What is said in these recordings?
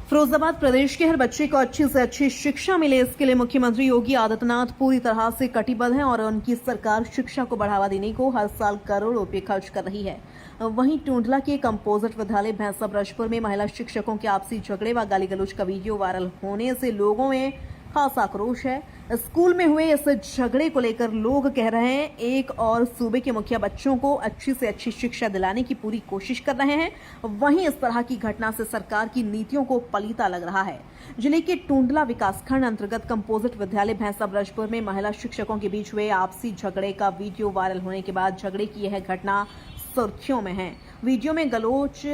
फिरोजाबाद प्रदेश के हर बच्चे को अच्छी से अच्छी शिक्षा मिले, इसके लिए मुख्यमंत्री योगी आदित्यनाथ पूरी तरह से कटिबद्ध हैं और उनकी सरकार शिक्षा को बढ़ावा देने को हर साल करोड़ों रुपए खर्च कर रही है। वहीं टूंडला के कंपोजिट विद्यालय भैंसा ब्रजपुर में महिला शिक्षकों के आपसी झगड़े व गाली गलौज का वीडियो वायरल होने से लोगों में खासा आक्रोश है। स्कूल में हुए इस झगड़े को लेकर लोग कह रहे हैं एक और सूबे के मुखिया बच्चों को अच्छी से अच्छी शिक्षा दिलाने की पूरी कोशिश कर रहे हैं, वहीं इस तरह की घटना से सरकार की नीतियों को पलीता लग रहा है। जिले के टूंडला विकासखंड अंतर्गत कंपोजिट विद्यालय भैंसा ब्रजपुर में महिला शिक्षकों के बीच हुए आपसी झगड़े का वीडियो वायरल होने के बाद झगड़े की यह घटना सुर्खियों में है। वीडियो में गलौज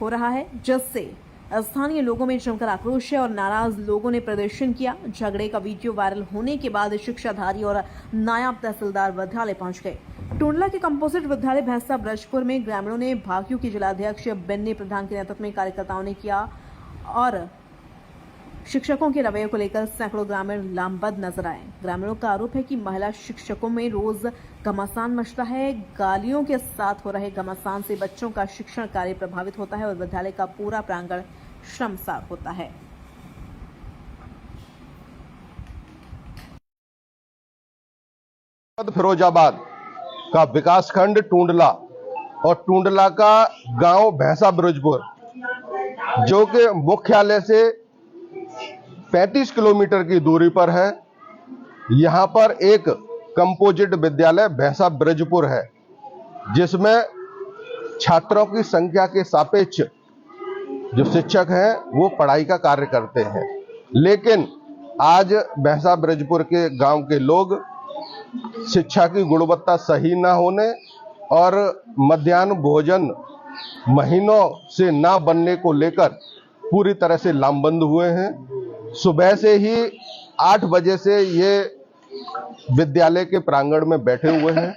हो रहा है, जिससे स्थानीय लोगों में जमकर आक्रोश है और नाराज लोगों ने प्रदर्शन किया। झगड़े का वीडियो वायरल होने के बाद शिक्षाधारी और नायब तहसीलदार विद्यालय पहुंच गए। टूंडला के कंपोजिट विद्यालय भैंसा ब्रजपुर में ग्रामीणों ने भाकियों के जिलाध्यक्ष बेन्नी प्रधान के नेतृत्व में कार्यकर्ताओं ने किया और शिक्षकों के रवैये को लेकर सैकड़ों ग्रामीण लामबंद नजर आए। ग्रामीणों का आरोप है कि महिला शिक्षकों में रोज घमासान मचता है। गालियों के साथ हो रहे घमासान से बच्चों का शिक्षण कार्य प्रभावित होता है और विद्यालय का पूरा प्रांगण शर्मसार होता है। फिरोजाबाद का विकासखंड टूंडला और टूंडला का गांव भैंसा ब्रजपुर, जो कि मुख्यालय से 35 किलोमीटर की दूरी पर है। यहां पर एक कंपोजिट विद्यालय भैंसा ब्रजपुर है, जिसमें छात्रों की संख्या के सापेक्ष जो शिक्षक हैं वो पढ़ाई का कार्य करते हैं। लेकिन आज भैंसा ब्रजपुर के गांव के लोग शिक्षा की गुणवत्ता सही ना होने और मध्याह्न भोजन महीनों से ना बनने को लेकर पूरी तरह से लामबंद हुए हैं। सुबह से ही 8 बजे से ये विद्यालय के प्रांगण में बैठे हुए हैं।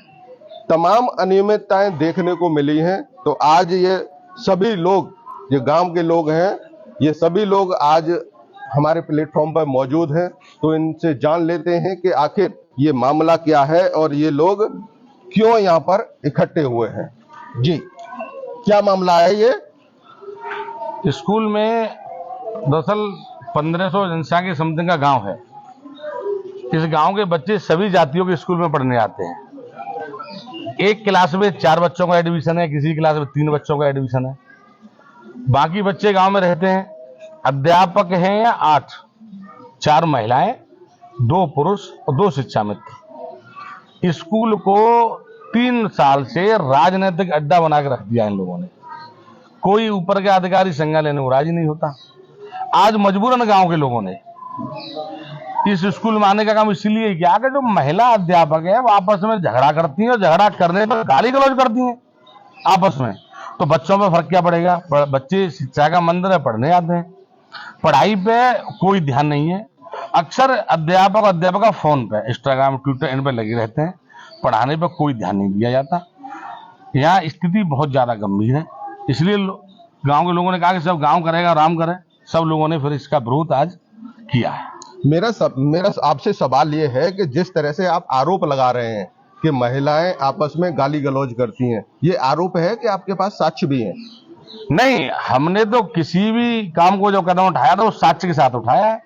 तमाम अनियमितताएं देखने को मिली हैं। तो आज ये सभी लोग, जो गांव के लोग हैं, ये सभी लोग आज हमारे प्लेटफॉर्म पर मौजूद हैं। तो इनसे जान लेते हैं कि आखिर ये मामला क्या है और ये लोग क्यों यहाँ पर इकट्ठे हुए हैं। जी, क्या मामला है? ये स्कूल में दरअसल 1500 जनसंख्या की समथिंग का गांव है। इस गांव के बच्चे सभी जातियों के स्कूल में पढ़ने आते हैं। एक क्लास में 4 बच्चों का एडमिशन है, किसी क्लास में 3 बच्चों का एडमिशन है। बाकी बच्चे गांव में रहते हैं। अध्यापक हैं या 8, 4 महिलाएं, 2 पुरुष और 2 शिक्षा मित्र। स्कूल को 3 साल से राजनीतिक अड्डा बना के रख दिया इन लोगों ने। कोई ऊपर के अधिकारी संज्ञा लेने को राजी नहीं होता। आज मजबूरन गांव के लोगों ने इस स्कूल में आने का काम इसलिए किया कि जो महिला अध्यापक है वो आपस में झगड़ा करती हैं और झगड़ा करने पर गाली गलौज करती हैं आपस में। तो बच्चों में फर्क क्या पड़ेगा? बच्चे शिक्षा का मंदिर है, पढ़ने आते हैं। पढ़ाई पे कोई ध्यान नहीं है। अक्सर अध्यापक फोन पे, इंस्टाग्राम, ट्विटर, इन पे लगे रहते हैं। पढ़ाने पर कोई ध्यान नहीं दिया जाता। यहाँ स्थिति बहुत ज्यादा गंभीर है। इसलिए गांव के लोगों ने कहा कि सब गांव करेगा, आराम करे। सब लोगों ने फिर इसका विरोध आज किया है। मेरा आपसे सवाल ये है कि जिस तरह से आप आरोप लगा रहे हैं कि महिलाएं आपस में गाली गलौज करती हैं, ये आरोप है कि आपके पास साक्ष्य भी हैं? नहीं, हमने तो किसी भी काम को जो कदम उठाया था वो साक्ष्य के साथ उठाया है।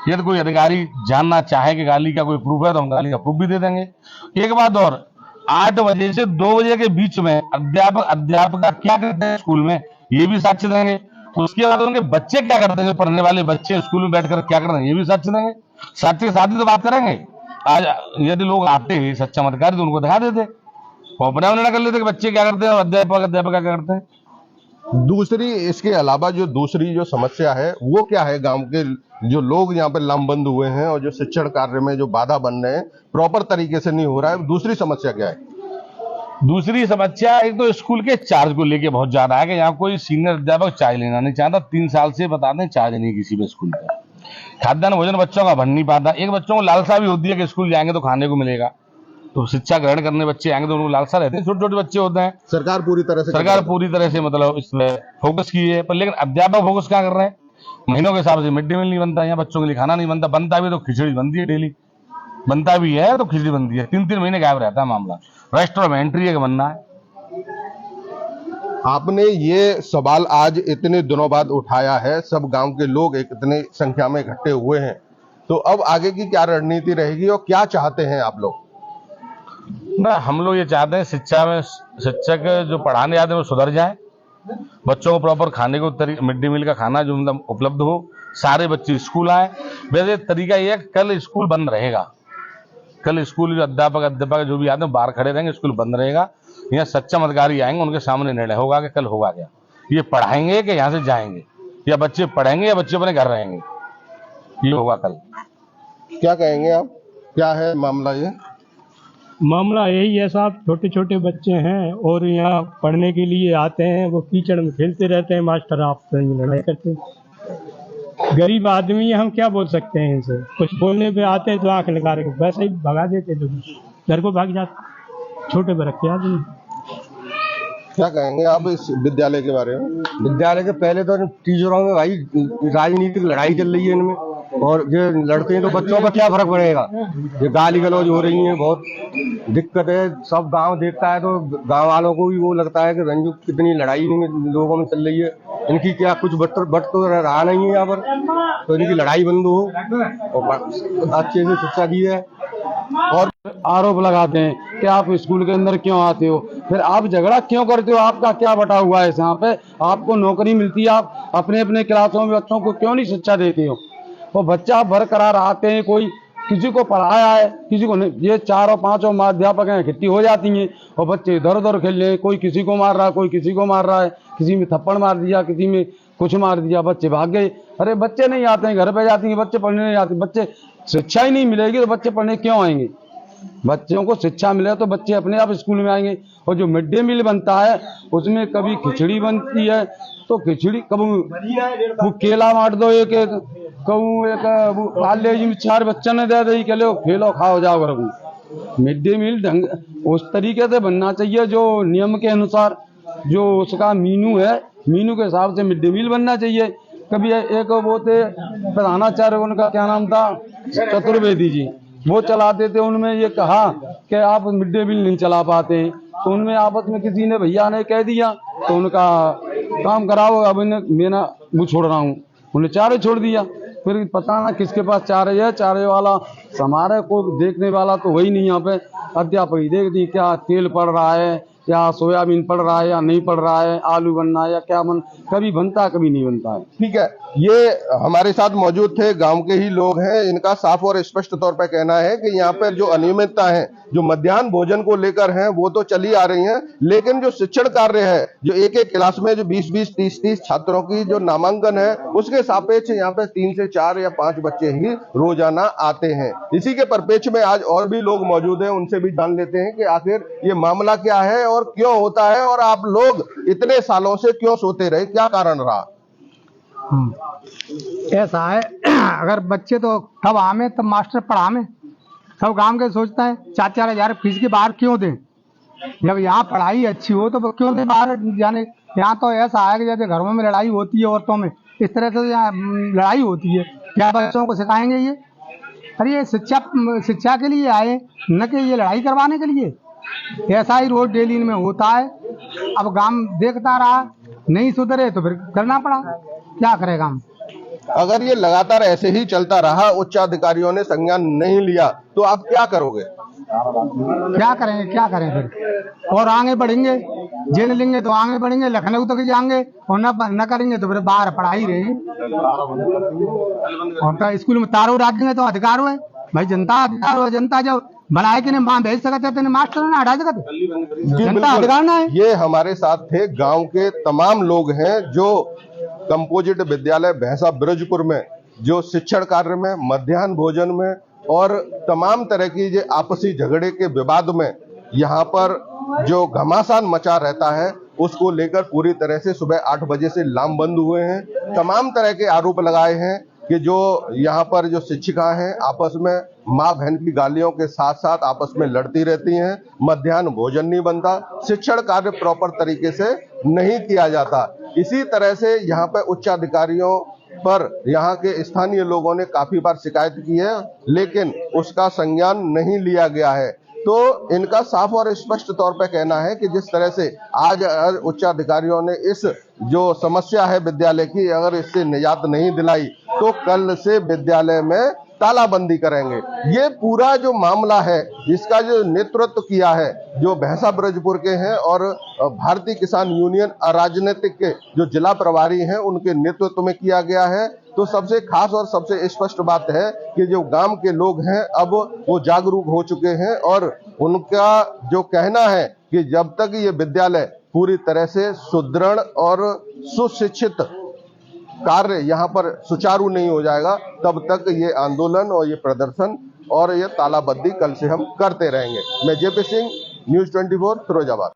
यदि कोई अधिकारी जानना चाहे कि गाली का कोई प्रूफ है तो हम गाली का प्रूफ भी दे देंगे। एक बात और, 8 बजे से 2 बजे के बीच में अध्यापक क्या करते हैं स्कूल में, ये भी साक्ष्य देंगे। उसके बाद उनके बच्चे क्या करते हैं, पढ़ने वाले बच्चे स्कूल में बैठकर क्या करते हैं, ये भी साक्ष्य देंगे। साक्ष्य के साथ ही तो बात करेंगे। आज यदि लोग आते हैं सच्चा मतकारी तो उनको दिखा देते, वो अपने निर्णय कर लेते कि बच्चे क्या करते हैं और अध्यापक क्या करते हैं। दूसरी, इसके अलावा जो दूसरी जो समस्या है वो क्या है? गांव के जो लोग यहाँ पे लामबंद हुए हैं और जो शिक्षण कार्य में जो बाधा बन रहे हैं, प्रॉपर तरीके से नहीं हो रहा है, दूसरी समस्या क्या है? दूसरी समस्या एक तो स्कूल के चार्ज को लेके बहुत ज्यादा है कि यहाँ कोई सीनियर अध्यापक चार्ज लेना नहीं चाहता। 3 साल से बताते हैं चार्ज नहीं किसी भी स्कूल का। खाद्यान्न भोजन बच्चों का बन नहीं पाता। एक बच्चों को लालसा भी होती है कि स्कूल जाएंगे तो खाने को मिलेगा, तो शिक्षा ग्रहण करने बच्चे आएंगे तो उनको लालसा रहते हैं। छोटे छोटे बच्चे होते हैं। सरकार पूरी तरह से मतलब इसमें फोकस की है, पर लेकिन अध्यापक फोकस क्या कर रहे हैं? महीनों के हिसाब से मिड डे मील नहीं बनता, यहाँ बच्चों के लिए खाना नहीं बनता। बनता भी तो खिचड़ी बनती है डेली, बनता भी है तो खिचड़ी बनती है। 3-3 महीने गायब रहता है मामला। रेस्टोरेंट में एंट्री है कि बनना है। आपने ये सवाल आज इतने दिनों बाद उठाया है, सब गांव के लोग इतने संख्या में इकट्ठे हुए हैं, तो अब आगे की क्या रणनीति रहेगी और क्या चाहते हैं आप लोग? ना, हम लोग ये चाहते हैं शिक्षा में शिक्षक जो पढ़ाने आते हैं वो सुधर जाए, बच्चों को प्रॉपर खाने को मिड डे मील का खाना जो मतलब उपलब्ध हो, सारे बच्चे स्कूल आए। वैसे तरीका ये है कि कल स्कूल बंद रहेगा, कल स्कूल जो अध्यापक जो भी आते हैं बाहर खड़े रहेंगे, स्कूल बंद रहेगा। यहाँ सच्चा अधिकारी आएंगे, उनके सामने निर्णय होगा कि कल होगा क्या, ये पढ़ाएंगे कि यहाँ से जाएंगे, या बच्चे पढ़ेंगे या बच्चे अपने घर रहेंगे, ये होगा कल। क्या कहेंगे आप, क्या है मामला? ये मामला यही है साहब, छोटे छोटे बच्चे हैं और यहाँ पढ़ने के लिए आते हैं, वो कीचड़ में खेलते रहते हैं, मास्टर आपस में लड़ाई करते हैं। गरीब आदमी है, हम क्या बोल सकते हैं इनसे? कुछ बोलने पे आते हैं तो आंख लगा रहे, वैसे ही भगा देते, तो घर को भाग जाते छोटे बरके आदमी। क्या कहेंगे आप इस विद्यालय के बारे में? विद्यालय के पहले तो टीचरों में भाई राजनीतिक लड़ाई चल रही है इनमें, और ये लड़ते हैं तो बच्चों का क्या फर्क पड़ेगा? ये गाली गलौज हो रही है, बहुत दिक्कत है। सब गांव देखता है तो गांव वालों को भी वो लगता है कि रंजू कितनी लड़ाई लोगों में चल रही है, इनकी क्या कुछ बट तो रहा नहीं है यहाँ पर, तो इनकी लड़ाई बंद हो और अच्छे से शिक्षा दी है। और आरोप लगाते हैं कि आप स्कूल के अंदर क्यों आते हो, फिर आप झगड़ा क्यों करते हो? आपका क्या बटा हुआ है यहाँ पे? आपको नौकरी मिलती है, आप अपने अपने क्लासों में बच्चों को क्यों नहीं शिक्षा देते हो? वो बच्चा बरकरार आते हैं, कोई किसी को पढ़ाया है किसी को नहीं, ये 4 और 5 अध्यापक हैं, इकट्ठी हो जाती हैं और बच्चे इधर उधर खेल रहे हैं, कोई किसी को मार रहा है, कोई किसी को मार रहा है, किसी में थप्पड़ मार दिया, किसी में कुछ मार दिया, बच्चे भाग गए। अरे बच्चे नहीं आते हैं, घर पे जाते हैं, बच्चे पढ़ने नहीं आते, बच्चे शिक्षा ही नहीं मिलेगी तो बच्चे पढ़ने क्यों आएंगे? बच्चों को शिक्षा मिले तो बच्चे अपने आप स्कूल में आएंगे। और जो मिड डे मील बनता है उसमें कभी खिचड़ी बनती है तो खिचड़ी, कभी वो केला बांट दो, एक कॉलेज में 4 बच्चों ने दे दे, लो खेलो खाओ जाओ घर को। मिड डे मील ढंग उस तरीके से बनना चाहिए जो नियम के अनुसार, जो उसका मीनू है, मीनू के हिसाब से मिड डे मील बनना चाहिए। कभी एक वो थे प्रधानाचार्य, उनका क्या नाम था, चतुर्वेदी जी, वो चलाते थे, उनमें ये कहा कि आप मिड डे मील नहीं चला पाते, तो उनमें आपस में किसी ने भैया ने कह दिया तो उनका काम कराओ, अब मैं वो छोड़ रहा हूँ, उन्हें चारे छोड़ दिया। फिर पता ना किसके पास चारे है, चारे वाला समारोह को देखने वाला तो वही नहीं, यहाँ पे अध्यापक ही देख दी क्या तेल पड़ रहा है, या सोयाबीन पड़ रहा है या नहीं पड़ रहा है, आलू बनना है या क्या कभी बनता है कभी नहीं बनता है। ठीक है, ये हमारे साथ मौजूद थे, गांव के ही लोग हैं। इनका साफ और स्पष्ट तौर पर कहना है कि यहाँ पर जो अनियमितता है, जो मध्याह्न भोजन को लेकर है, वो तो चली आ रही है, लेकिन जो शिक्षण कार्य है, जो एक एक क्लास में जो 20-20, 30-30 छात्रों की जो नामांकन है, उसके सापेक्ष यहाँ पे 3 से 4 या 5 बच्चे ही रोजाना आते हैं। इसी के परिप्रेक्ष्य में आज और भी लोग मौजूद हैं, उनसे भी जान लेते हैं कि आखिर ये मामला क्या है और क्यों होता है, और आप लोग इतने सालों से क्यों सोते रहे, क्या कारण रहा? ऐसा है, अगर बच्चे तो तब आमे तब मास्टर पढ़ावे, सब गांव के सोचता है 4-4 हजार फीस के बाहर क्यों दें, जब यहाँ पढ़ाई अच्छी हो तो क्यों दें बाहर जाने। यहाँ तो ऐसा है कि जैसे घरों में लड़ाई होती है औरतों में, इस तरह से यहाँ लड़ाई होती है, क्या बच्चों को सिखाएंगे ये? अरे ये शिक्षा के लिए आए, न कि ये लड़ाई करवाने के लिए। ऐसा ही रोज डेली में होता है। अब गांव देखता रहा, नहीं सुधरे तो फिर करना पड़ा, क्या करेगा हम? अगर ये लगातार ऐसे ही चलता रहा, उच्च अधिकारियों ने संज्ञान नहीं लिया, तो आप क्या करोगे? क्या करें फिर? और आगे बढ़ेंगे, जेल लेंगे तो आगे बढ़ेंगे, लखनऊ तक जाएंगे, और न करेंगे तो फिर बाहर पढ़ाई रहेगी। और स्कूल में तारों डाल देंगे तो अधिकार है भाई, जनता अधिकार हो, जनता जब बनाए कि नहीं भेज सकते थे, मास्टर ना हटा सकते, जनता अधिकार ना है। ये हमारे साथ थे गांव के तमाम लोग हैं जो कंपोजिट विद्यालय भैंसा ब्रजपुर में जो शिक्षण कार्य में, मध्याह्न भोजन में और तमाम तरह की जो आपसी झगड़े के विवाद में यहाँ पर जो घमासान मचा रहता है, उसको लेकर पूरी तरह से सुबह 8 बजे से लामबंद हुए हैं। तमाम तरह के आरोप लगाए हैं कि जो यहाँ पर जो शिक्षिका हैं आपस में माँ बहन की गालियों के साथ साथ आपस में लड़ती रहती हैं, मध्याह्न भोजन नहीं बनता, शिक्षण कार्य प्रॉपर तरीके से नहीं किया जाता। इसी तरह से यहाँ पर उच्चाधिकारियों पर यहाँ के स्थानीय लोगों ने काफी बार शिकायत की है, लेकिन उसका संज्ञान नहीं लिया गया है। तो इनका साफ और स्पष्ट तौर पे कहना है कि जिस तरह से आज उच्च अधिकारियों ने इस जो समस्या है विद्यालय की, अगर इससे निजात नहीं दिलाई तो कल से विद्यालय में तालाबंदी करेंगे। ये पूरा जो मामला है इसका जो नेतृत्व किया है जो भैंसा ब्रजपुर के हैं और भारतीय किसान यूनियन अराजनीतिक के जो जिला प्रभारी हैं उनके नेतृत्व में किया गया है। तो सबसे खास और सबसे स्पष्ट बात है कि जो गांव के लोग हैं अब वो जागरूक हो चुके हैं और उनका जो कहना है कि जब तक ये विद्यालय पूरी तरह से सुदृढ़ और सुशिक्षित कार्य यहाँ पर सुचारू नहीं हो जाएगा तब तक ये आंदोलन और ये प्रदर्शन और ये तालाबंदी कल से हम करते रहेंगे। मैं जेपी सिंह, न्यूज़ 24 फिरोजाबाद।